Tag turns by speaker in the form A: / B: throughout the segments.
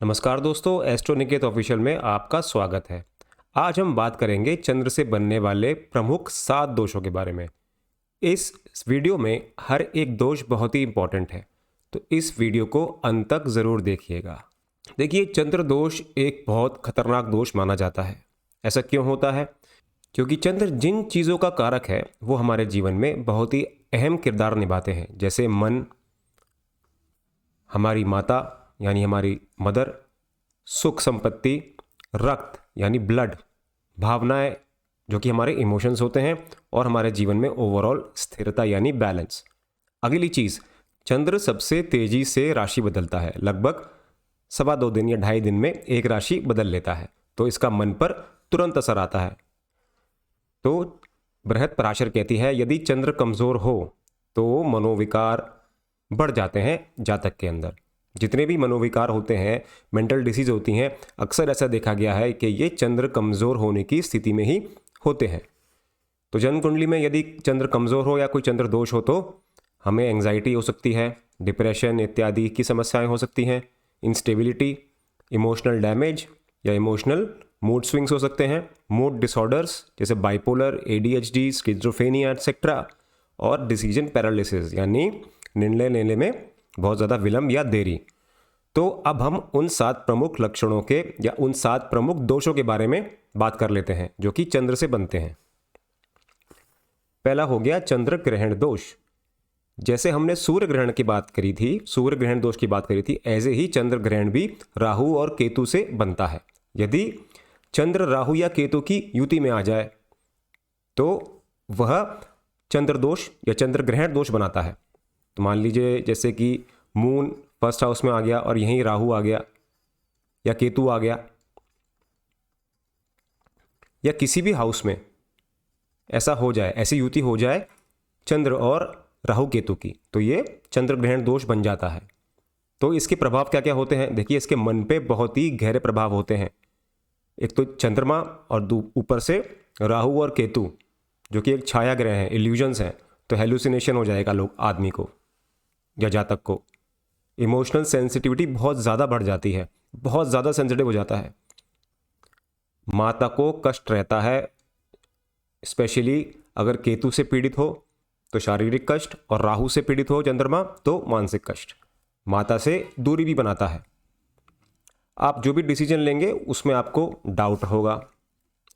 A: नमस्कार दोस्तों, एस्ट्रोनिकेत ऑफिशियल में आपका स्वागत है। आज हम बात करेंगे चंद्र से बनने वाले प्रमुख 7 दोषों के बारे में। इस वीडियो में हर एक दोष बहुत ही इंपॉर्टेंट है, तो इस वीडियो को अंत तक ज़रूर देखिएगा। देखिए, चंद्र दोष एक बहुत खतरनाक दोष माना जाता है। ऐसा क्यों होता है? क्योंकि चंद्र जिन चीज़ों का कारक है वो हमारे जीवन में बहुत ही अहम किरदार निभाते हैं, जैसे मन, हमारी माता यानी हमारी मदर, सुख संपत्ति, रक्त यानी ब्लड, भावनाएं जो कि हमारे इमोशंस होते हैं, और हमारे जीवन में ओवरऑल स्थिरता यानी बैलेंस। अगली चीज़, चंद्र सबसे तेजी से राशि बदलता है। लगभग 2.25 दिन या 2.5 दिन में एक राशि बदल लेता है, तो इसका मन पर तुरंत असर आता है। तो बृहत्पराशर कहती है, यदि चंद्र कमज़ोर हो तो मनोविकार बढ़ जाते हैं जातक के अंदर। जितने भी मनोविकार होते हैं, मेंटल डिसीज होती हैं, अक्सर ऐसा देखा गया है कि ये चंद्र कमज़ोर होने की स्थिति में ही होते हैं। तो जन्म कुंडली में यदि चंद्र कमज़ोर हो या कोई चंद्र दोष हो तो हमें एंग्जाइटी हो सकती है, डिप्रेशन इत्यादि की समस्याएं हो सकती हैं, इंस्टेबिलिटी, इमोशनल डैमेज या इमोशनल मूड स्विंग्स हो सकते हैं, मूड डिसऑर्डर्स जैसे बाइपोलर, ADHD, स्किज़ोफ्रेनिया एक्सेट्रा, और डिसीजन पैरालिसिस यानी निर्णय लेने में बहुत ज़्यादा विलंब या देरी। तो अब हम उन 7 प्रमुख लक्षणों के या उन 7 प्रमुख दोषों के बारे में बात कर लेते हैं जो कि चंद्र से बनते हैं। पहला हो गया चंद्र ग्रहण दोष। जैसे हमने सूर्य ग्रहण की बात करी थी, सूर्य ग्रहण दोष की बात करी थी, ऐसे ही चंद्र ग्रहण भी राहु और केतु से बनता है। यदि चंद्र राहु या केतु की युति में आ जाए तो वह चंद्र दोष या चंद्र ग्रहण दोष बनाता है। तो मान लीजिए जैसे कि मून फर्स्ट हाउस में आ गया और यहीं राहु आ गया या केतु आ गया, या किसी भी हाउस में ऐसा हो जाए, ऐसी युति हो जाए चंद्र और राहु केतु की, तो ये चंद्र ग्रहण दोष बन जाता है। तो इसके प्रभाव क्या क्या होते हैं? देखिए, इसके मन पे बहुत ही गहरे प्रभाव होते हैं। एक तो चंद्रमा और ऊपर से राहु और केतु जो कि एक छाया ग्रह हैं, इल्यूजन्स हैं, तो हेलुसिनेशन हो जाएगा लोग आदमी को या जातक को। इमोशनल सेंसिटिविटी बहुत ज़्यादा बढ़ जाती है, बहुत ज़्यादा सेंसिटिव हो जाता है। माता को कष्ट रहता है, स्पेशली अगर केतु से पीड़ित हो तो शारीरिक कष्ट, और राहु से पीड़ित हो चंद्रमा तो मानसिक कष्ट। माता से दूरी भी बनाता है। आप जो भी डिसीजन लेंगे उसमें आपको डाउट होगा,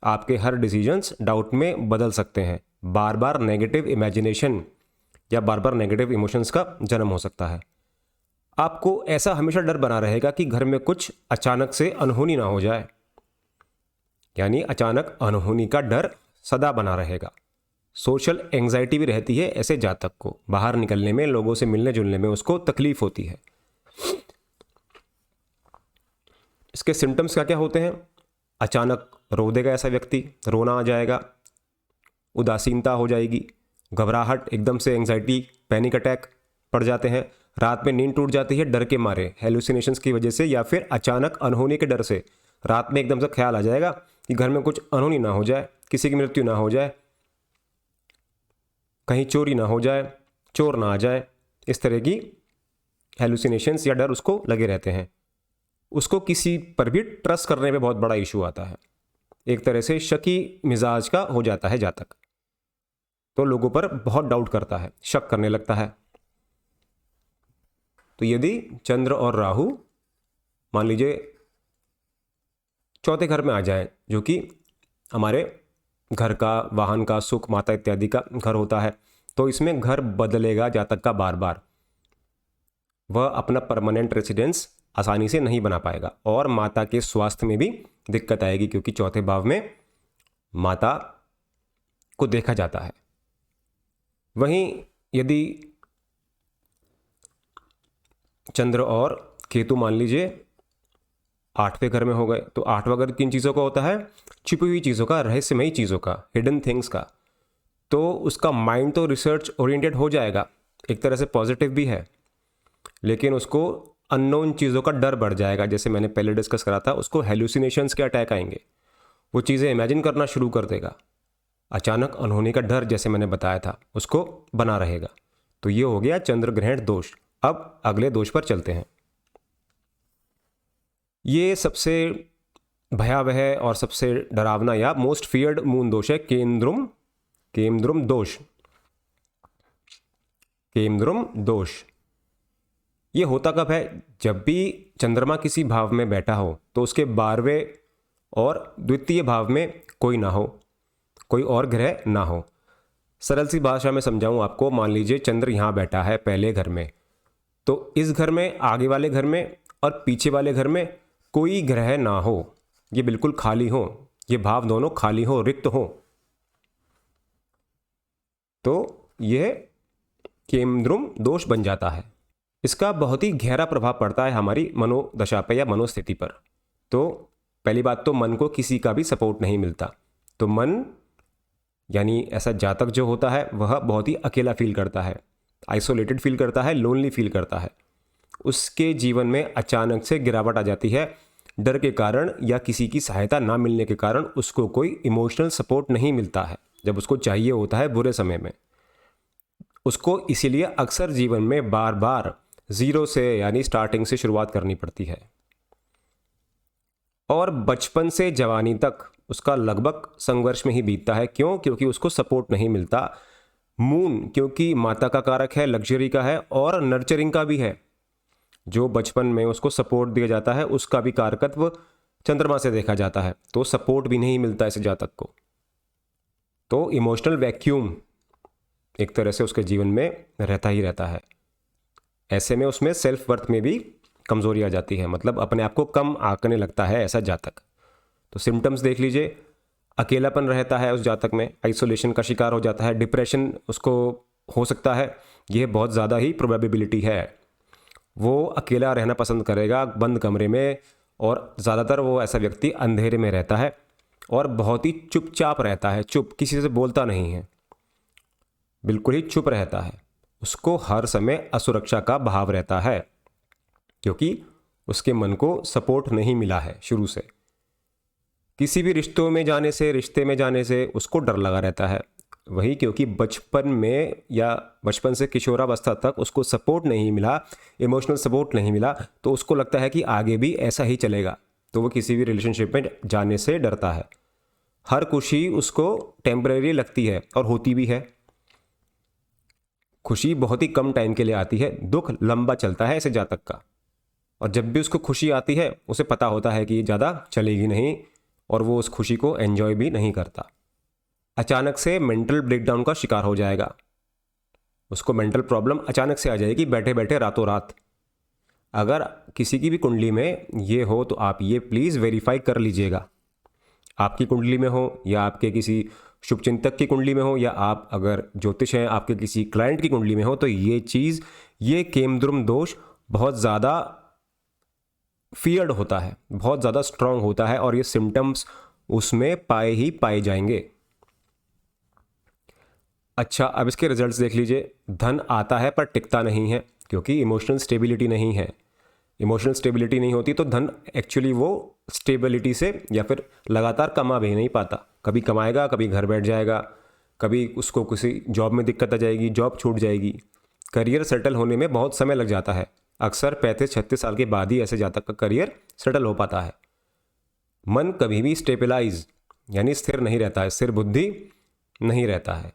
A: आपके हर डिसीजंस डाउट में बदल सकते हैं। बार बार नेगेटिव इमेजिनेशन या बार बार नेगेटिव इमोशंस का जन्म हो सकता है। आपको ऐसा हमेशा डर बना रहेगा कि घर में कुछ अचानक से अनहोनी ना हो जाए, यानी अचानक अनहोनी का डर सदा बना रहेगा। सोशल एंग्जाइटी भी रहती है ऐसे जातक को, बाहर निकलने में, लोगों से मिलने जुलने में उसको तकलीफ होती है। इसके सिम्टम्स क्या क्या होते हैं? अचानक रो देगा ऐसा व्यक्ति, रोना आ जाएगा, उदासीनता हो जाएगी, घबराहट, एकदम से एंग्जाइटी, पैनिक अटैक पड़ जाते हैं, रात में नींद टूट जाती है डर के मारे, हेलुसिनेशंस की वजह से, या फिर अचानक अनहोनी के डर से रात में एकदम से ख्याल आ जाएगा कि घर में कुछ अनहोनी ना हो जाए, किसी की मृत्यु ना हो जाए, कहीं चोरी ना हो जाए, चोर ना आ जाए। इस तरह की हेलुसिनेशंस या डर उसको लगे रहते हैं। उसको किसी पर भी ट्रस्ट करने में बहुत बड़ा इशू आता है, एक तरह से शकी मिजाज का हो जाता है जातक, तो लोगों पर बहुत डाउट करता है, शक करने लगता है। तो यदि चंद्र और राहु मान लीजिए चौथे घर में आ जाए, जो कि हमारे घर का, वाहन का, सुख, माता इत्यादि का घर होता है, तो इसमें घर बदलेगा जातक का बार बार। वह अपना परमानेंट रेसिडेंस आसानी से नहीं बना पाएगा, और माता के स्वास्थ्य में भी दिक्कत आएगी, क्योंकि चौथे भाव में माता को देखा जाता है। वहीं यदि चंद्र और केतु मान लीजिए 8वें घर में हो गए, तो 8वां घर किन चीज़ों का होता है? छिपी हुई चीज़ों का, रहस्यमयी चीज़ों का, हिडन थिंग्स का। तो उसका माइंड तो रिसर्च ओरिएंटेड हो जाएगा, एक तरह से पॉजिटिव भी है, लेकिन उसको अननोन चीज़ों का डर बढ़ जाएगा। जैसे मैंने पहले डिस्कस करा था, उसको हेलुसिनेशंस के अटैक आएंगे, वो चीज़ें इमेजिन करना शुरू कर देगा। अचानक अनहोनी का डर जैसे मैंने बताया था उसको बना रहेगा। तो ये हो गया चंद्र ग्रहण दोष। अब अगले दोष पर चलते हैं। ये सबसे भयावह और सबसे डरावना या मोस्ट फियर्ड मून दोष है केमद्रुम दोष। केमद्रुम दोष ये होता कब है? जब भी चंद्रमा किसी भाव में बैठा हो तो उसके 12वें और द्वितीय भाव में कोई ना हो, कोई और ग्रह ना हो। सरल सी भाषा में समझाऊं आपको, मान लीजिए चंद्र यहाँ बैठा है पहले घर में, तो इस घर में, आगे वाले घर में और पीछे वाले घर में कोई ग्रह ना हो, ये बिल्कुल खाली हो, ये भाव दोनों खाली हो, रिक्त हो, तो यह केमद्रुम दोष बन जाता है। इसका बहुत ही गहरा प्रभाव पड़ता है हमारी मनोदशा पर या मनोस्थिति पर। तो पहली बात तो मन को किसी का भी सपोर्ट नहीं मिलता। तो मन यानी ऐसा जातक जो होता है वह बहुत ही अकेला फील करता है, आइसोलेटेड फील करता है, लोनली फील करता है। उसके जीवन में अचानक से गिरावट आ जाती है डर के कारण या किसी की सहायता ना मिलने के कारण। उसको कोई इमोशनल सपोर्ट नहीं मिलता है जब उसको चाहिए होता है बुरे समय में। उसको इसीलिए अक्सर जीवन में बार बार जीरो से यानी स्टार्टिंग से शुरुआत करनी पड़ती है। और बचपन से जवानी तक उसका लगभग संघर्ष में ही बीतता है। क्यों? क्योंकि उसको सपोर्ट नहीं मिलता। मून क्योंकि माता का कारक है, लग्जरी का है और नर्चरिंग का भी है। जो बचपन में उसको सपोर्ट दिया जाता है उसका भी कारकत्व चंद्रमा से देखा जाता है, तो सपोर्ट भी नहीं मिलता इस जातक को। तो इमोशनल वैक्यूम एक तरह से उसके जीवन में रहता ही रहता है। ऐसे में उसमें सेल्फ वर्थ में भी कमजोरी आ जाती है, मतलब अपने आप को कम आंकने लगता है ऐसा जातक। तो सिम्टम्स देख लीजिए, अकेलापन रहता है उस जातक में, आइसोलेशन का शिकार हो जाता है, डिप्रेशन उसको हो सकता है, यह बहुत ज़्यादा ही प्रोबेबिलिटी है। वो अकेला रहना पसंद करेगा बंद कमरे में, और ज़्यादातर वो ऐसा व्यक्ति अंधेरे में रहता है और बहुत ही चुपचाप रहता है, चुप, किसी से बोलता नहीं है, बिल्कुल ही चुप रहता है। उसको हर समय असुरक्षा का भाव रहता है क्योंकि उसके मन को सपोर्ट नहीं मिला है शुरू से। किसी भी रिश्ते में जाने से उसको डर लगा रहता है। वही क्योंकि बचपन में या बचपन से किशोरावस्था तक उसको सपोर्ट नहीं मिला, इमोशनल सपोर्ट नहीं मिला, तो उसको लगता है कि आगे भी ऐसा ही चलेगा, तो वो किसी भी रिलेशनशिप में जाने से डरता है। हर खुशी उसको टेम्परेरी लगती है और होती भी है। खुशी बहुत ही कम टाइम के लिए आती है, दुख लंबा चलता है ऐसे जातक का। और जब भी उसको खुशी आती है उसे पता होता है कि ज़्यादा चलेगी नहीं और वो उस खुशी को एंजॉय भी नहीं करता। अचानक से मेंटल ब्रेकडाउन का शिकार हो जाएगा। उसको मेंटल प्रॉब्लम अचानक से आ जाएगी बैठे बैठे रातों रात। अगर किसी की भी कुंडली में ये हो तो आप ये प्लीज़ वेरीफाई कर लीजिएगा। आपकी कुंडली में हो या आपके किसी शुभचिंतक की कुंडली में हो या आप अगर ज्योतिष हैं आपके किसी क्लाइंट की कुंडली में हो, तो ये चीज़, ये केमद्रुम दोष बहुत ज़्यादा फियर्ड होता है, बहुत ज़्यादा स्ट्रांग होता है और ये सिम्टम्स उसमें पाए जाएंगे। अच्छा, अब इसके रिजल्ट्स देख लीजिए। धन आता है पर टिकता नहीं है क्योंकि इमोशनल स्टेबिलिटी नहीं है। इमोशनल स्टेबिलिटी नहीं होती तो धन एक्चुअली वो स्टेबिलिटी से या फिर लगातार कमा भी नहीं पाता। कभी कमाएगा, कभी घर बैठ जाएगा, कभी उसको किसी जॉब में दिक्कत आ जाएगी, जॉब छूट जाएगी। करियर सेटल होने में बहुत समय लग जाता है। अक्सर 35-36 साल के बाद ही ऐसे जातक का करियर सेटल हो पाता है। मन कभी भी स्टेबलाइज यानी स्थिर नहीं रहता है, स्थिर बुद्धि नहीं रहता है।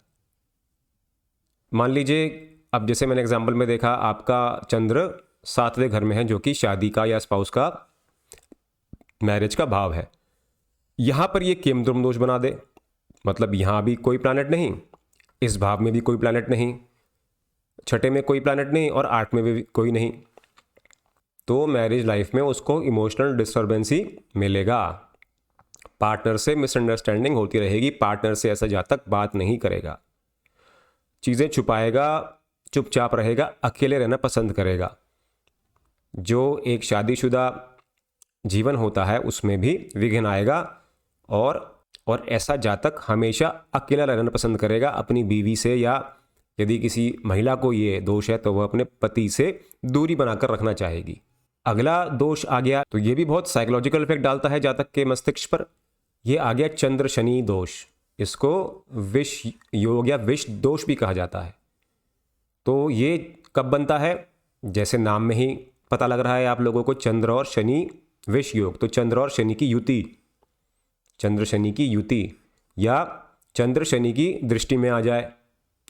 A: मान लीजिए अब जैसे मैंने एग्जाम्पल में देखा, आपका चंद्र 7वें घर में है जो कि शादी का या स्पाउस का, मैरिज का भाव है। यहाँ पर ये केमद्रुम दोष बना दे, मतलब यहाँ भी कोई प्लैनेट नहीं, इस भाव में भी कोई प्लैनेट नहीं, छठे में कोई प्लैनेट नहीं और 8 में भी कोई नहीं, तो मैरिज लाइफ में उसको इमोशनल डिस्टर्बेंस ही मिलेगा। पार्टनर से मिसअंडरस्टैंडिंग होती रहेगी, पार्टनर से ऐसा जातक बात नहीं करेगा, चीज़ें छुपाएगा, चुपचाप रहेगा, अकेले रहना पसंद करेगा। जो एक शादीशुदा जीवन होता है उसमें भी विघ्न आएगा और ऐसा जातक हमेशा अकेला रहना पसंद करेगा अपनी बीवी से, या यदि किसी महिला को ये दोष है तो वह अपने पति से दूरी बनाकर रखना चाहेगी। अगला दोष आ गया, तो ये भी बहुत साइकोलॉजिकल इफेक्ट डालता है जातक के मस्तिष्क पर। यह आ गया चंद्र शनि दोष। इसको विष योग या विष दोष भी कहा जाता है। तो ये कब बनता है? जैसे नाम में ही पता लग रहा है आप लोगों को, चंद्र और शनि विष योग। तो चंद्र और शनि की युति, चंद्र शनि की युति, या चंद्र शनि की दृष्टि में आ जाए,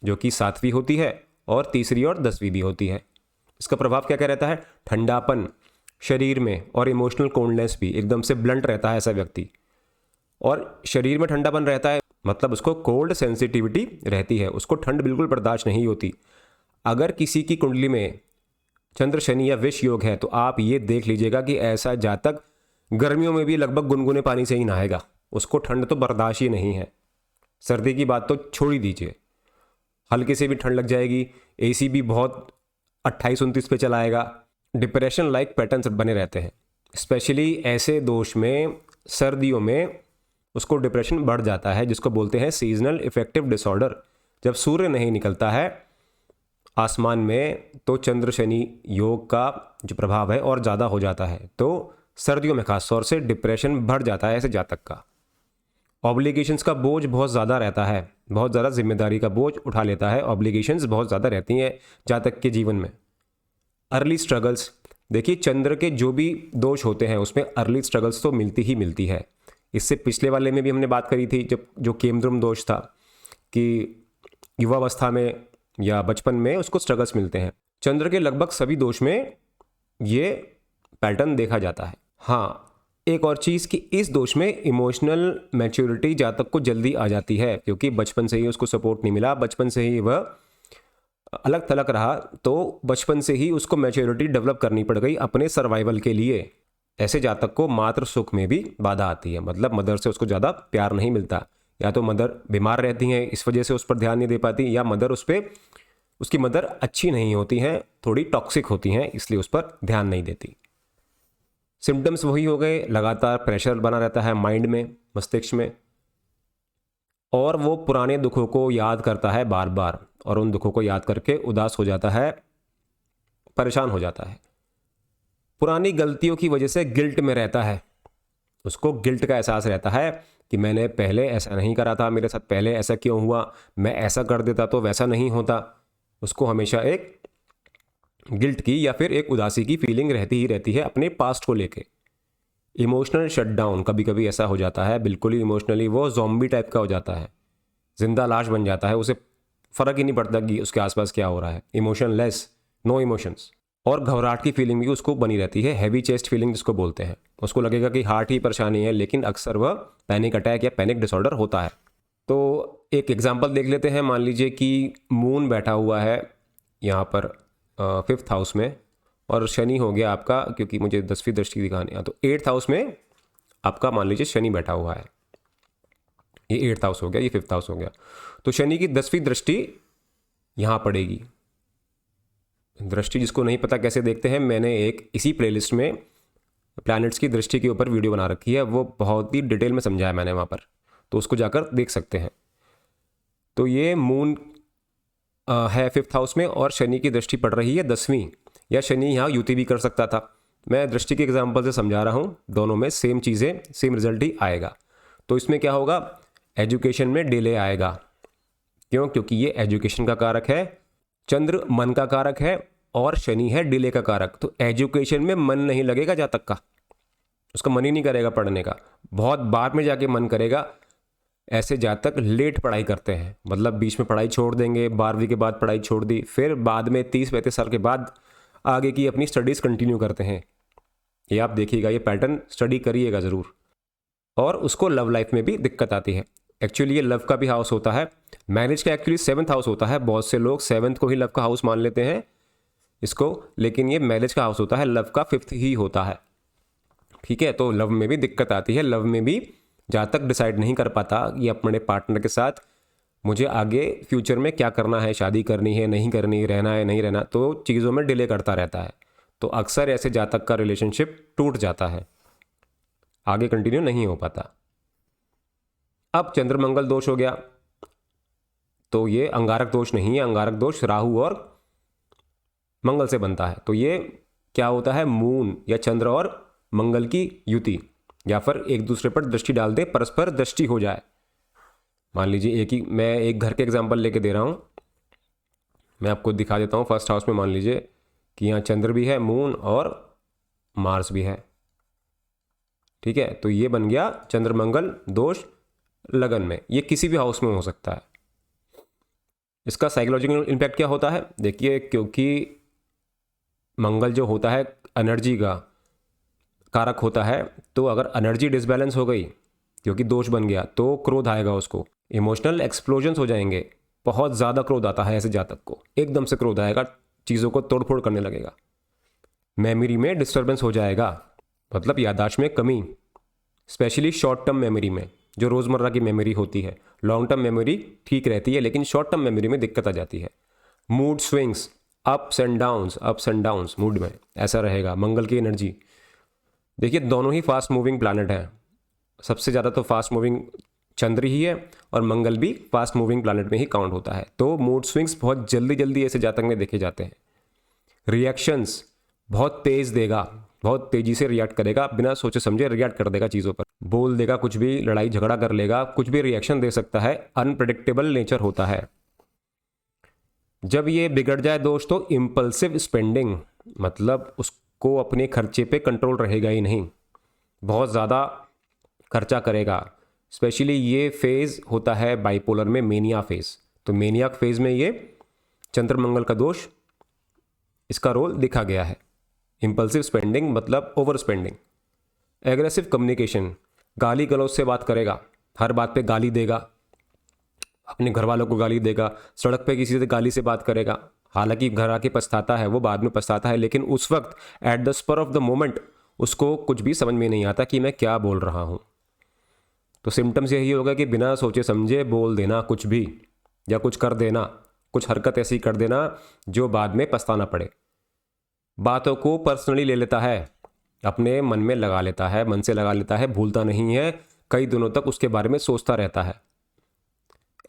A: जो कि 7वीं होती है और तीसरी और 10वीं भी होती है। इसका प्रभाव क्या क्या रहता है? ठंडापन शरीर में और इमोशनल कोल्डनेस भी, एकदम से ब्लंट रहता है ऐसा व्यक्ति। और शरीर में ठंडापन रहता है मतलब उसको कोल्ड सेंसिटिविटी रहती है, उसको ठंड बिल्कुल बर्दाश्त नहीं होती। अगर किसी की कुंडली में चंद्र शनि या विष योग है तो आप ये देख लीजिएगा कि ऐसा जातक गर्मियों में भी लगभग गुनगुने पानी से ही नहाएगा, उसको ठंड तो बर्दाश्त ही नहीं है। सर्दी की बात तो छोड़ ही दीजिए, हल्के से भी ठंड लग जाएगी, एसी भी बहुत 28-29 पे चलाएगा। डिप्रेशन लाइक पैटर्न्स बने रहते हैं, स्पेशली ऐसे दोष में सर्दियों में उसको डिप्रेशन बढ़ जाता है, जिसको बोलते हैं सीजनल इफेक्टिव डिसऑर्डर। जब सूर्य नहीं निकलता है आसमान में तो चंद्र शनि योग का जो प्रभाव है और ज़्यादा हो जाता है, तो सर्दियों में खास तौर से डिप्रेशन बढ़ जाता है ऐसे जातक का। ऑब्लिगेशंस का बोझ बहुत ज़्यादा रहता है, बहुत ज़्यादा जिम्मेदारी का बोझ उठा लेता है, ऑब्लिगेशंस बहुत ज़्यादा रहती हैं जातक के जीवन में। अर्ली स्ट्रगल्स, देखिए चंद्र के जो भी दोष होते हैं उसमें अर्ली स्ट्रगल्स तो मिलती ही मिलती है। इससे पिछले वाले में भी हमने बात करी थी, जब जो केमद्रुम दोष था कि युवावस्था में या बचपन में उसको स्ट्रगल्स मिलते हैं। चंद्र के लगभग सभी दोष में ये पैटर्न देखा जाता है। हाँ, एक और चीज़ कि इस दोष में इमोशनल मैच्योरिटी जातक को जल्दी आ जाती है, क्योंकि बचपन से ही उसको सपोर्ट नहीं मिला, बचपन से ही वह अलग थलग रहा, तो बचपन से ही उसको मैच्योरिटी डेवलप करनी पड़ गई अपने सर्वाइवल के लिए। ऐसे जातक को मातृ सुख में भी बाधा आती है, मतलब मदर से उसको ज़्यादा प्यार नहीं मिलता, या तो मदर बीमार रहती हैं इस वजह से उस पर ध्यान नहीं दे पाती, या मदर उसकी मदर अच्छी नहीं होती हैं, थोड़ी टॉक्सिक होती हैं, इसलिए उस पर ध्यान नहीं देती। सिम्टम्स वही हो गए, लगातार प्रेशर बना रहता है माइंड में, मस्तिष्क में, और वो पुराने दुखों को याद करता है बार बार, और उन दुखों को याद करके उदास हो जाता है, परेशान हो जाता है। पुरानी गलतियों की वजह से गिल्ट में रहता है, उसको गिल्ट का एहसास रहता है कि मैंने पहले ऐसा नहीं करा था, मेरे साथ पहले ऐसा क्यों हुआ, मैं ऐसा कर देता तो वैसा नहीं होता। उसको हमेशा एक गिल्ट की या फिर एक उदासी की फीलिंग रहती ही रहती है अपने पास्ट को लेके। इमोशनल शटडाउन कभी कभी ऐसा हो जाता है, बिल्कुल ही इमोशनली वो ज़ॉम्बी टाइप का हो जाता है, जिंदा लाश बन जाता है, उसे फ़र्क ही नहीं पड़ता कि उसके आसपास क्या हो रहा है, इमोशनलेस, नो इमोशंस। और घबराहट की फीलिंग भी उसको बनी रहती है, हैवी चेस्ट फीलिंग जिसको बोलते हैं। उसको लगेगा कि हार्ट ही परेशानी है, लेकिन अक्सर वह पैनिक अटैक या पैनिक डिसऑर्डर होता है। तो एक एग्जांपल देख लेते हैं। मान लीजिए कि मून बैठा हुआ है यहाँ पर 5th हाउस में, और शनि हो गया आपका, क्योंकि मुझे 10वीं दृष्टि दिखानी है, तो 8th हाउस में आपका मान लीजिए शनि बैठा हुआ है। ये 8th हाउस हो गया, ये 5th हाउस हो गया। तो शनि की 10वीं दृष्टि यहाँ पड़ेगी। दृष्टि जिसको नहीं पता कैसे देखते हैं, मैंने एक इसी प्लेलिस्ट में प्लैनेट्स की दृष्टि के ऊपर वीडियो बना रखी है, वो बहुत ही डिटेल में समझाया मैंने वहाँ पर, तो उसको जाकर देख सकते हैं। तो ये मून है 5th हाउस में और शनि की दृष्टि पड़ रही है 10वीं, या शनि यहाँ युति भी कर सकता था। मैं दृष्टि के एग्जाम्पल से समझा रहा हूँ, दोनों में सेम चीज़ें, सेम रिजल्ट ही आएगा। तो इसमें क्या होगा, एजुकेशन में डिले आएगा। क्यों? क्योंकि ये एजुकेशन का कारक है, चंद्र मन का कारक है और शनि है डिले का कारक। तो एजुकेशन में मन नहीं लगेगा जातक का, उसका मन ही नहीं करेगा पढ़ने का, बहुत बाद में जाके मन करेगा। ऐसे जातक लेट पढ़ाई करते हैं, मतलब बीच में पढ़ाई छोड़ देंगे, 12वीं के बाद पढ़ाई छोड़ दी, फिर बाद में 30-35 साल के बाद आगे की अपनी स्टडीज़ कंटिन्यू करते हैं। ये आप देखिएगा, ये पैटर्न स्टडी करिएगा ज़रूर। और उसको लव लाइफ में भी दिक्कत आती है। एक्चुअली ये लव का भी हाउस होता है, मैरिज का एक्चुअली 7th हाउस होता है। बहुत से लोग 7th को ही लव का हाउस मान लेते हैं इसको, लेकिन ये मैरिज का हाउस होता है, लव का 5th ही होता है। ठीक है, तो लव में भी दिक्कत आती है। लव में भी जहाँ तक डिसाइड नहीं कर पाता कि अपने पार्टनर के साथ मुझे आगे फ्यूचर में क्या करना है, शादी करनी है नहीं करनी, रहना है नहीं रहना, तो चीज़ों में डिले करता रहता है। तो अक्सर ऐसे जातक का रिलेशनशिप टूट जाता है, आगे कंटिन्यू नहीं हो पाता। अब चंद्रमंगल दोष हो गया, तो ये अंगारक दोष नहीं है, अंगारक दोष राहु और मंगल से बनता है। तो ये क्या होता है, मून या चंद्र और मंगल की युति, या फिर एक दूसरे पर दृष्टि डाल दे, परस्पर दृष्टि हो जाए। मान लीजिए मैं एक घर के एग्जांपल लेके दे रहा हूँ, मैं आपको दिखा देता हूँ। फर्स्ट हाउस में मान लीजिए कि यहाँ चंद्र भी है, मून और मार्स भी है, ठीक है। तो ये बन गया चंद्र मंगल दोष लगन में। ये किसी भी हाउस में हो सकता है। इसका साइकोलॉजिकल इम्पैक्ट क्या होता है, देखिए, क्योंकि मंगल जो होता है एनर्जी का कारक होता है, तो अगर एनर्जी डिसबैलेंस हो गई क्योंकि दोष बन गया तो क्रोध आएगा उसको, इमोशनल एक्सप्लोजन्स हो जाएंगे। बहुत ज़्यादा क्रोध आता है ऐसे जातक को, एकदम से क्रोध आएगा, चीज़ों को तोड़फोड़ करने लगेगा। मेमोरी में डिस्टर्बेंस हो जाएगा, मतलब याददाश्त में कमी, स्पेशली शॉर्ट टर्म मेमोरी में, जो रोज़मर्रा की मेमोरी होती है। लॉन्ग टर्म मेमोरी ठीक रहती है, लेकिन शॉर्ट टर्म मेमोरी में दिक्कत आ जाती है। Mood swings, ups and downs mood में ऐसा रहेगा। मंगल की एनर्जी, देखिए दोनों ही फास्ट मूविंग प्लैनेट हैं। सबसे ज़्यादा तो फास्ट मूविंग चंद्र ही है, और मंगल भी फास्ट मूविंग प्लैनेट में ही काउंट होता है। तो मूड स्विंग्स बहुत जल्दी जल्दी ऐसे जातक में देखे जाते हैं। रिएक्शंस बहुत तेज़ देगा, बहुत तेज़ी से रिएक्ट करेगा, बिना सोचे समझे रिएक्ट कर देगा चीज़ों पर, बोल देगा कुछ भी, लड़ाई झगड़ा कर लेगा, कुछ भी रिएक्शन दे सकता है। अनप्रेडिक्टेबल नेचर होता है। जब ये बिगड़ जाए दोस्त तो इम्पल्सिव स्पेंडिंग, मतलब उसको अपने खर्चे पे कंट्रोल रहेगा ही नहीं, बहुत ज़्यादा खर्चा करेगा। स्पेशली ये फेज़ होता है बाइपोलर में, मेनिया फेज़। तो मेनियाक फेज़ में ये चंद्र मंगल का दोष, इसका रोल दिखा गया है। इम्पल्सिव स्पेंडिंग मतलब ओवर स्पेंडिंग। एग्रेसिव कम्युनिकेशन, गाली गलौज से बात करेगा, हर बात पे गाली देगा, अपने घर वालों को गाली देगा, सड़क पे किसी से गाली से बात करेगा। हालांकि घर आके पछताता है, वो बाद में पछताता है, लेकिन उस वक्त at the spur of the moment उसको कुछ भी समझ में नहीं आता कि मैं क्या बोल रहा हूँ। तो सिम्टम्स यही होगा कि बिना सोचे समझे बोल देना कुछ भी, या कुछ कर देना, कुछ हरकत ऐसी कर देना जो बाद में पछताना पड़े। बातों को पर्सनली ले लेता है, अपने मन में लगा लेता है, मन से लगा लेता है, भूलता नहीं है, कई दिनों तक उसके बारे में सोचता रहता है।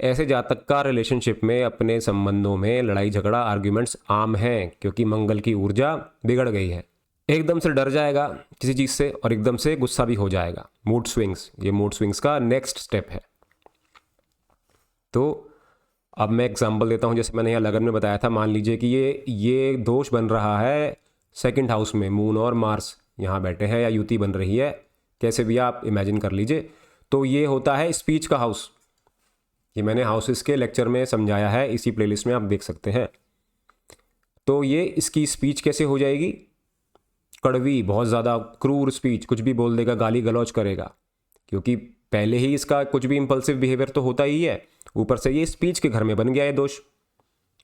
A: ऐसे जातक का रिलेशनशिप में, अपने संबंधों में लड़ाई झगड़ा, आर्ग्यूमेंट्स आम हैं, क्योंकि मंगल की ऊर्जा बिगड़ गई है। एकदम से डर जाएगा किसी चीज़ से, और एकदम से गुस्सा भी हो जाएगा। मूड स्विंग्स, ये मूड स्विंग्स का नेक्स्ट स्टेप है। तो अब मैं एग्जांपल देता हूँ, जैसे मैंने यहाँ लगन में बताया था। मान लीजिए कि ये दोष बन रहा है सेकंड हाउस में, मून और मार्स यहाँ बैठे हैं, या युति बन रही है, कैसे भी आप इमेजिन कर लीजिए। तो ये होता है स्पीच का हाउस। ये मैंने हाउसेस के लेक्चर में समझाया है, इसी प्लेलिस्ट में आप देख सकते हैं। तो ये इसकी स्पीच कैसे हो जाएगी, कड़वी, बहुत ज़्यादा क्रूर स्पीच, कुछ भी बोल देगा, गाली गलौज करेगा, क्योंकि पहले ही इसका कुछ भी इंपल्सिव बिहेवियर तो होता ही है, ऊपर से ये स्पीच के घर में बन गया है दोष।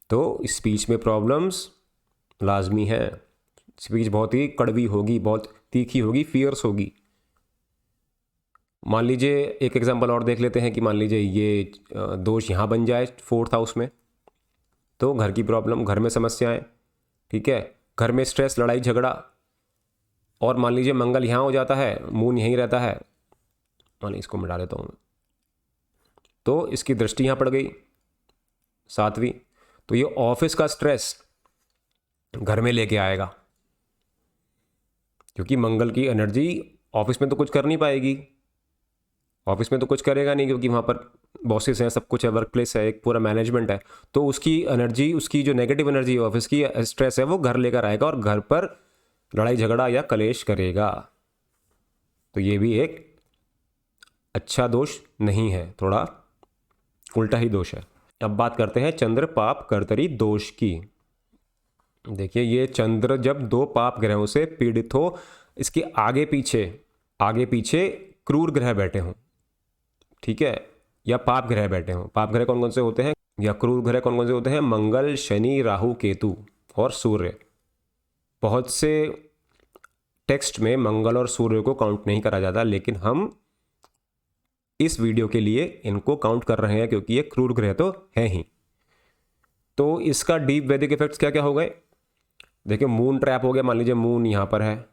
A: तो स्पीच में प्रॉब्लम्स लाजमी है। स्पीच बहुत ही कड़वी होगी, बहुत तीखी होगी, फियर्स होगी। मान लीजिए एक एग्जांपल और देख लेते हैं कि मान लीजिए ये दोष यहाँ बन जाए फोर्थ हाउस में, तो घर की प्रॉब्लम, घर में समस्याएं, ठीक है, घर में स्ट्रेस, लड़ाई झगड़ा। और मान लीजिए मंगल यहाँ हो जाता है, मून यहीं रहता है, मान इसको मिटा देता हूँ, तो इसकी दृष्टि यहाँ पड़ गई सातवीं। तो ये ऑफिस का स्ट्रेस घर में लेके आएगा, क्योंकि मंगल की एनर्जी ऑफिस में तो कुछ कर नहीं पाएगी, ऑफिस में तो कुछ करेगा नहीं, क्योंकि वहाँ पर बॉसेस हैं, सब कुछ है, वर्क प्लेस है, एक पूरा मैनेजमेंट है। तो उसकी एनर्जी, उसकी जो नेगेटिव एनर्जी है, ऑफिस की स्ट्रेस है, वो घर लेकर आएगा और घर पर लड़ाई झगड़ा या कलेश करेगा। तो ये भी एक अच्छा दोष नहीं है, थोड़ा उल्टा ही दोष है। अब बात करते हैं चंद्र पाप कर्तरी दोष की। देखिए ये चंद्र जब दो पाप ग्रहों से पीड़ित हो, इसके आगे पीछे क्रूर ग्रह बैठे हों, ठीक है, या पाप ग्रह बैठे हों। पाप ग्रह कौन कौन से होते हैं, या क्रूर ग्रह कौन कौन से होते हैं, मंगल, शनि, राहु, केतु और सूर्य। बहुत से टेक्स्ट में मंगल और सूर्य को काउंट नहीं करा जाता, लेकिन हम इस वीडियो के लिए इनको काउंट कर रहे हैं, क्योंकि ये क्रूर ग्रह तो है ही। तो इसका डीप वैदिक इफेक्ट्स क्या क्या हो गए, देखिए मून ट्रैप हो गया। मान लीजिए मून यहाँ पर है,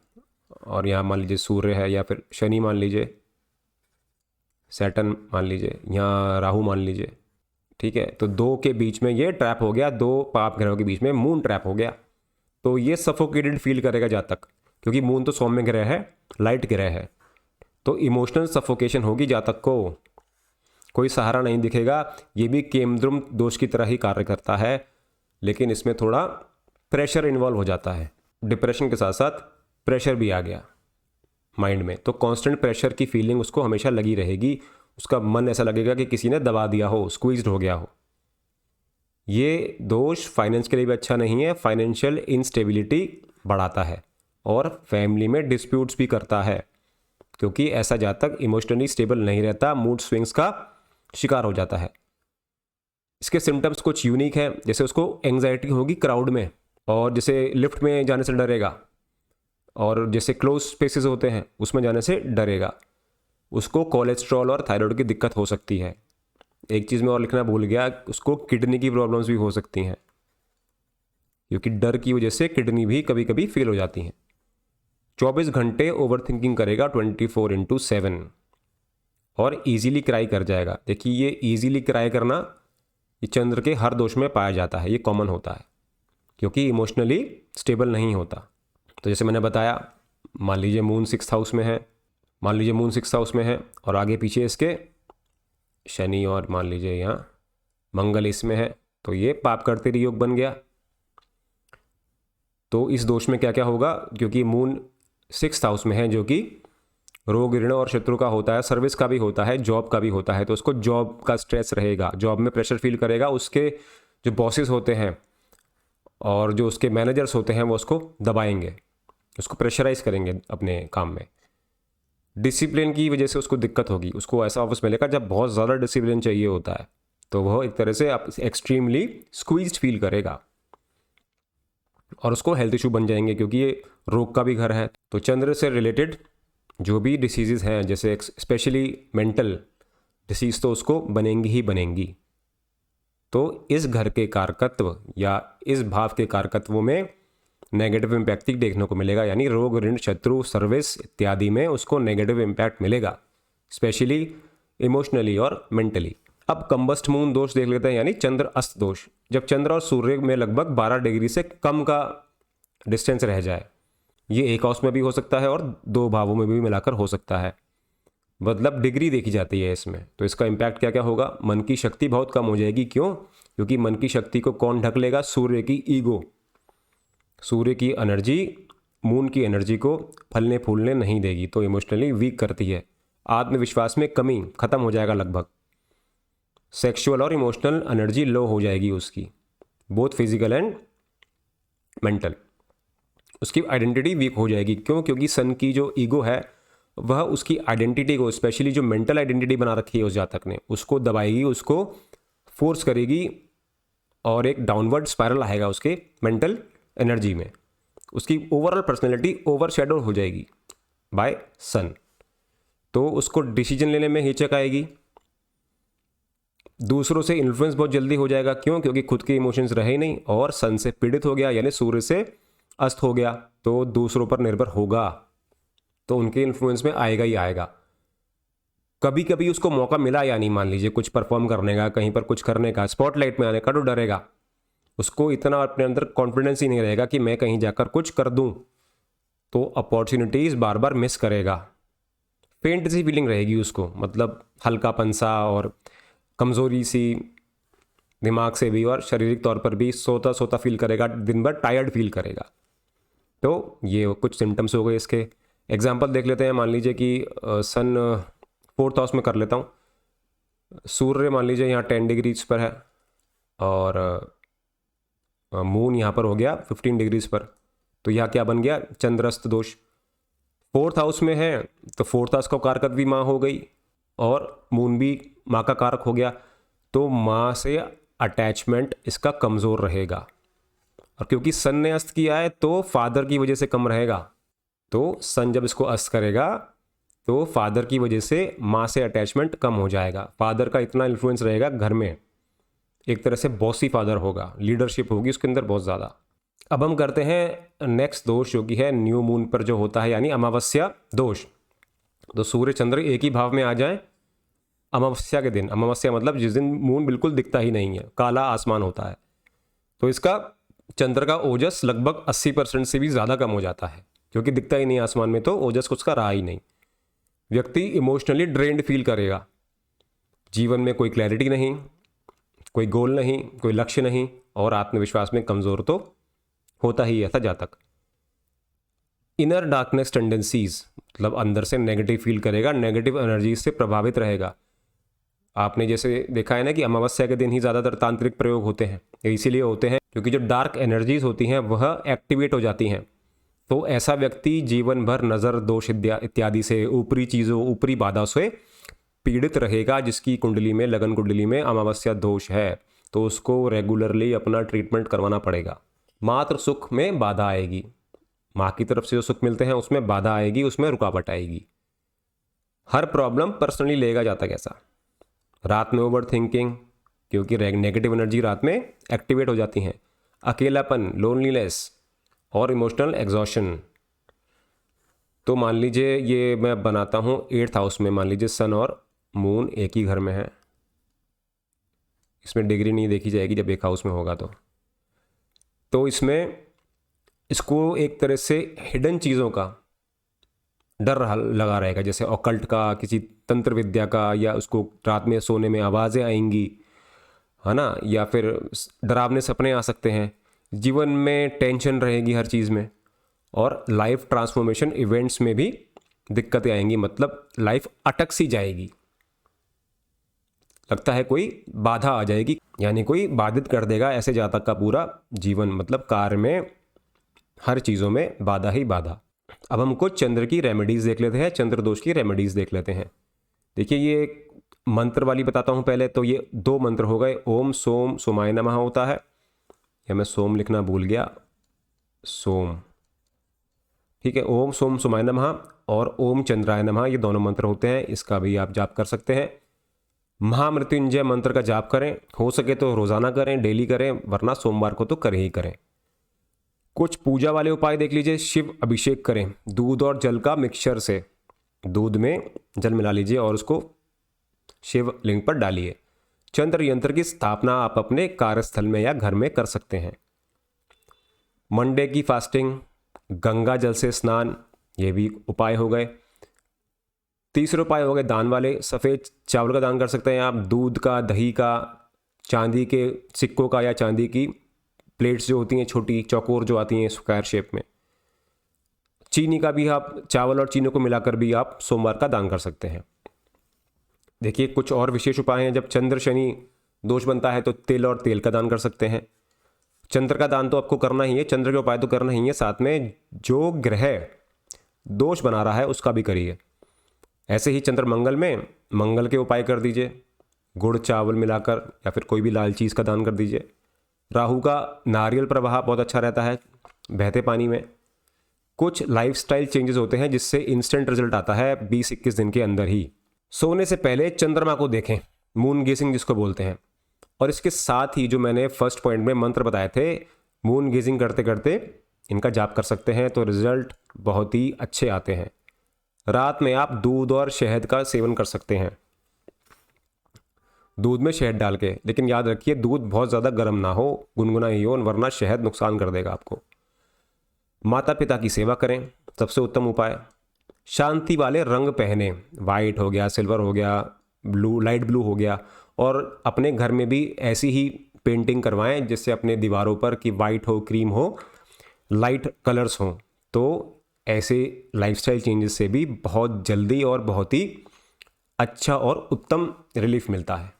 A: और यहाँ मान लीजिए सूर्य है, या फिर शनि मान लीजिए, सैटर्न मान लीजिए, यहाँ राहु मान लीजिए, ठीक है। तो दो के बीच में ये ट्रैप हो गया, दो पाप ग्रहों के बीच में मून ट्रैप हो गया। तो ये सफोकेटेड फील करेगा जातक, क्योंकि मून तो सौम्य ग्रह है, लाइट ग्रह है, तो इमोशनल सफोकेशन होगी जातक को। कोई सहारा नहीं दिखेगा। ये भी केमद्रुम दोष की तरह ही कार्य करता है, लेकिन इसमें थोड़ा प्रेशर इन्वॉल्व हो जाता है। डिप्रेशन के साथ साथ प्रेशर भी आ गया माइंड में, तो कांस्टेंट प्रेशर की फीलिंग उसको हमेशा लगी रहेगी। उसका मन ऐसा लगेगा कि किसी ने दबा दिया हो, स्क्वीज्ड हो गया हो। ये दोष फाइनेंस के लिए भी अच्छा नहीं है, फाइनेंशियल इंस्टेबिलिटी बढ़ाता है और फैमिली में डिस्प्यूट्स भी करता है, क्योंकि ऐसा जातक इमोशनली स्टेबल नहीं रहता, मूड स्विंग्स का शिकार हो जाता है। इसके सिम्टम्स कुछ यूनिक है, जैसे उसको एंग्जाइटी होगी क्राउड में, और जैसे लिफ्ट में जाने से डरेगा, और जैसे क्लोज स्पेसेस होते हैं उसमें जाने से डरेगा। उसको कोलेस्ट्रॉल और थायराइड की दिक्कत हो सकती है। एक चीज़ मैं और लिखना भूल गया, उसको किडनी की प्रॉब्लम्स भी हो सकती हैं, क्योंकि डर की वजह से किडनी भी कभी कभी फेल हो जाती हैं। 24 घंटे ओवर थिंकिंग करेगा 24/7 और ईजीली क्राई कर जाएगा। देखिए, ये ईजीली क्राई करना ये चंद्र के हर दोष में पाया जाता है, ये कॉमन होता है, क्योंकि इमोशनली स्टेबल नहीं होता। तो जैसे मैंने बताया, मान लीजिए मून 6th हाउस में है, मान लीजिए मून 6th हाउस में है और आगे पीछे इसके शनि और मान लीजिए यहाँ मंगल इसमें है, तो ये पाप करते योग बन गया। तो इस दोष में क्या क्या होगा, क्योंकि मून 6th हाउस में है जो कि रोग ऋण और शत्रु का होता है, सर्विस का भी होता है, जॉब का भी होता है, तो उसको जॉब का स्ट्रेस रहेगा, जॉब में प्रेशर फील करेगा। उसके जो बॉसेस होते हैं और जो उसके मैनेजर्स होते हैं वो उसको दबाएंगे, उसको प्रेशराइज करेंगे अपने काम में। डिसिप्लिन की वजह से उसको दिक्कत होगी, उसको ऐसा ऑफिस मिलेगा जब बहुत ज़्यादा डिसिप्लिन चाहिए होता है, तो वह एक तरह से एक्सट्रीमली स्क्वीज्ड फील करेगा और उसको हेल्थ इशू बन जाएंगे, क्योंकि ये रोग का भी घर है। तो चंद्र से रिलेटेड जो भी डिसीज़ हैं, जैसे स्पेशली मेंटल डिसीज़, तो उसको बनेंगी ही बनेंगी। तो इस घर के कारकत्व या इस भाव के कारकत्वों में नेगेटिव इम्पैक्ट देखने को मिलेगा, यानी रोग ऋण शत्रु सर्विस इत्यादि में उसको नेगेटिव इम्पैक्ट मिलेगा, स्पेशली इमोशनली और मेंटली। अब कंबस्ट मून दोष देख लेते हैं, यानी चंद्र अस्त दोष। जब चंद्र और सूर्य में लगभग 12 डिग्री से कम का डिस्टेंस रह जाए, ये एक हाउस में भी हो सकता है और 2 भावों में भी मिलाकर हो सकता है, मतलब डिग्री देखी जाती है इसमें। तो इसका इम्पैक्ट क्या क्या होगा, मन की शक्ति बहुत कम हो जाएगी। क्यों? क्योंकि मन की शक्ति को कौन ढक लेगा? सूर्य की ईगो। सूर्य की एनर्जी मून की एनर्जी को फलने फूलने नहीं देगी, तो इमोशनली वीक करती है। आत्मविश्वास में कमी खत्म हो जाएगा लगभग। सेक्सुअल और इमोशनल एनर्जी लो हो जाएगी उसकी, बोथ फिजिकल एंड मेंटल। उसकी आइडेंटिटी वीक हो जाएगी। क्यों? क्योंकि सन की जो ईगो है वह उसकी आइडेंटिटी को, स्पेशली जो मेंटल आइडेंटिटी बना रखी है उस जातक ने, उसको दबाएगी, उसको फोर्स करेगी और एक डाउनवर्ड स्पाइरल आएगा उसके मेंटल एनर्जी में। उसकी ओवरऑल पर्सनैलिटी ओवरशैडो हो जाएगी बाय सन। तो उसको डिसीजन लेने में हिचक आएगी, दूसरों से इन्फ्लुएंस बहुत जल्दी हो जाएगा। क्यों? क्योंकि खुद के इमोशंस रहे ही नहीं और सन से पीड़ित हो गया, यानी सूर्य से अस्त हो गया, तो दूसरों पर निर्भर होगा, तो उनके इन्फ्लुएंस में आएगा ही आएगा। कभी कभी उसको मौका मिला या नहीं, मान लीजिए कुछ परफॉर्म करने का, कहीं पर कुछ करने का, स्पॉटलाइट में आने का, तो डरेगा। उसको इतना अपने अंदर कॉन्फिडेंस ही नहीं रहेगा कि मैं कहीं जाकर कुछ कर दूं, तो अपॉर्चुनिटीज़ बार बार मिस करेगा। फेंट सी फीलिंग रहेगी उसको, मतलब हल्कापन सा और कमज़ोरी सी, दिमाग से भी और शारीरिक तौर पर भी सोता सोता फील करेगा, दिन भर टायर्ड फील करेगा। तो ये कुछ सिम्टम्स हो गए इसके। एग्जाम्पल देख लेते हैं। मान लीजिए कि सन 4th हाउस में कर लेता हूँ। सूर्य मान लीजिए यहाँ 10 डिग्रीज पर है और मून यहाँ पर हो गया 15 डिग्रीज पर, तो यहाँ क्या बन गया? चंद्रस्त दोष। 4th हाउस में है तो 4th हाउस का कारक भी माँ हो गई और मून भी माँ का कारक हो गया, तो माँ से अटैचमेंट इसका कमज़ोर रहेगा। और क्योंकि सन ने अस्त किया है तो फादर की वजह से कम रहेगा, तो सन जब इसको अस्त करेगा तो फादर की वजह से माँ से अटैचमेंट कम हो जाएगा। फादर का इतना इन्फ्लुएंस रहेगा घर में, एक तरह से बॉसी फादर होगा, लीडरशिप होगी उसके अंदर बहुत ज़्यादा। अब हम करते हैं नेक्स्ट दोष, जो कि है न्यू मून पर जो होता है, यानी अमावस्या दोष। तो सूर्य चंद्र एक ही भाव में आ जाए अमावस्या के दिन। अमावस्या मतलब जिस दिन मून बिल्कुल दिखता ही नहीं है, काला आसमान होता है, तो इसका चंद्र का ओजस लगभग 80% से भी ज़्यादा कम हो जाता है, क्योंकि दिखता ही नहीं आसमान में, तो ओजस उसका रहा ही नहीं। व्यक्ति इमोशनली ड्रेन्ड फील करेगा, जीवन में कोई क्लैरिटी नहीं, कोई गोल नहीं, कोई लक्ष्य नहीं, और आत्मविश्वास में कमज़ोर तो होता ही है, ऐसा जातक। इनर डार्कनेस टेंडेंसीज, मतलब अंदर से नेगेटिव फील करेगा, नेगेटिव एनर्जी से प्रभावित रहेगा। आपने जैसे देखा है ना कि अमावस्या के दिन ही ज़्यादातर तांत्रिक प्रयोग होते हैं, इसीलिए होते हैं क्योंकि जो डार्क एनर्जीज होती हैं वह एक्टिवेट हो जाती हैं। तो ऐसा व्यक्ति जीवन भर नज़र दोष इत्यादि से, ऊपरी चीज़ों, ऊपरी बाधा से पीड़ित रहेगा। जिसकी कुंडली में, लगन कुंडली में अमावस्या दोष है तो उसको रेगुलरली अपना ट्रीटमेंट करवाना पड़ेगा। मातृ सुख में बाधा आएगी, माँ की तरफ से जो सुख मिलते हैं उसमें बाधा आएगी, उसमें रुकावट आएगी। हर प्रॉब्लम पर्सनली लेगा जाता कैसा। रात में ओवर थिंकिंग, क्योंकि नेगेटिव एनर्जी रात में एक्टिवेट हो जाती हैं। अकेलापन, लोनलीनेस और इमोशनल एग्जॉशन। तो मान लीजिए ये मैं बनाता हूँ 8th हाउस में, मान लीजिए सन और मून एक ही घर में है, इसमें डिग्री नहीं देखी जाएगी जब एक हाउस में होगा तो इसमें इसको एक तरह से हिडन चीज़ों का डर लगा रहेगा, जैसे ऑकल्ट का, किसी तंत्र विद्या का, या उसको रात में सोने में आवाज़ें आएंगी, है ना, या फिर डरावने सपने आ सकते हैं। जीवन में टेंशन रहेगी हर चीज़ में, और लाइफ ट्रांसफॉर्मेशन इवेंट्स में भी दिक्कतें आएंगी, मतलब लाइफ अटक सी जाएगी। लगता है कोई बाधा आ जाएगी, यानी कोई बाधित कर देगा, ऐसे जातक का पूरा जीवन, मतलब कार्य में, हर चीज़ों में बाधा ही बाधा। अब हमको चंद्र की रेमेडीज़ देख लेते हैं, चंद्र दोष की रेमेडीज़ देख लेते हैं। देखिए ये मंत्र वाली बताता हूँ पहले। तो ये 2 मंत्र हो गए। ओम सोम सोमाय नमः होता है, या मैं सोम लिखना भूल गया, सोम, ठीक है। ओम सोम सोमाय नमः और ओम चंद्राय नमः, ये दोनों मंत्र होते हैं, इसका भी आप जाप कर सकते हैं। महामृत्युंजय मंत्र का जाप करें, हो सके तो रोज़ाना करें, डेली करें, वरना सोमवार को तो करें ही करें। कुछ पूजा वाले उपाय देख लीजिए। शिव अभिषेक करें दूध और जल का मिक्सचर से, दूध में जल मिला लीजिए और उसको शिव लिंग पर डालिए। चंद्र यंत्र की स्थापना आप अपने कार्यस्थल में या घर में कर सकते हैं। मंडे की फास्टिंग, गंगा जल से स्नान, ये भी उपाय हो गए। तीसरे उपाय हो गए दान वाले। सफ़ेद चावल का दान कर सकते हैं आप, दूध का, दही का, चांदी के सिक्कों का, या चांदी की प्लेट्स जो होती हैं छोटी चौकोर जो आती हैं स्क्वायर शेप में। चीनी का भी आप, चावल और चीनी को मिलाकर भी आप सोमवार का दान कर सकते हैं। देखिए कुछ और विशेष उपाय हैं। जब चंद्र शनि दोष बनता है तो तिल और तेल का दान कर सकते हैं। चंद्र का दान तो आपको करना ही है, चंद्र के उपाय तो करना ही है, साथ में जो ग्रह दोष बना रहा है उसका भी करिए। ऐसे ही चंद्र मंगल में मंगल के उपाय कर दीजिए, गुड़ चावल मिलाकर, या फिर कोई भी लाल चीज़ का दान कर दीजिए। राहु का नारियल प्रवाह बहुत अच्छा रहता है बहते पानी में। कुछ लाइफस्टाइल चेंजेस होते हैं जिससे इंस्टेंट रिजल्ट आता है 20-21 दिन के अंदर ही। सोने से पहले चंद्रमा को देखें, मून गेजिंग जिसको बोलते हैं। और इसके साथ ही जो मैंने फर्स्ट पॉइंट में मंत्र बताए थे, मून गेजिंग करते करते इनका जाप कर सकते हैं तो रिजल्ट बहुत ही अच्छे आते हैं। रात में आप दूध और शहद का सेवन कर सकते हैं, दूध में शहद डाल के, लेकिन याद रखिए दूध बहुत ज़्यादा गर्म ना हो, गुनगुना ही हो, वरना शहद नुकसान कर देगा आपको। माता पिता की सेवा करें, सबसे उत्तम उपाय। शांति वाले रंग पहने, वाइट हो गया, सिल्वर हो गया, ब्लू, लाइट ब्लू हो गया। और अपने घर में भी ऐसी ही पेंटिंग करवाएं जिससे अपने दीवारों पर कि वाइट हो, क्रीम हो, लाइट कलर्स हों। तो ऐसे लाइफस्टाइल चेंजेस से भी बहुत जल्दी और बहुत ही अच्छा और उत्तम रिलीफ मिलता है।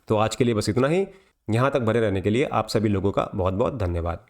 A: तो आज के लिए बस इतना ही। यहाँ तक बने रहने के लिए आप सभी लोगों का बहुत बहुत धन्यवाद।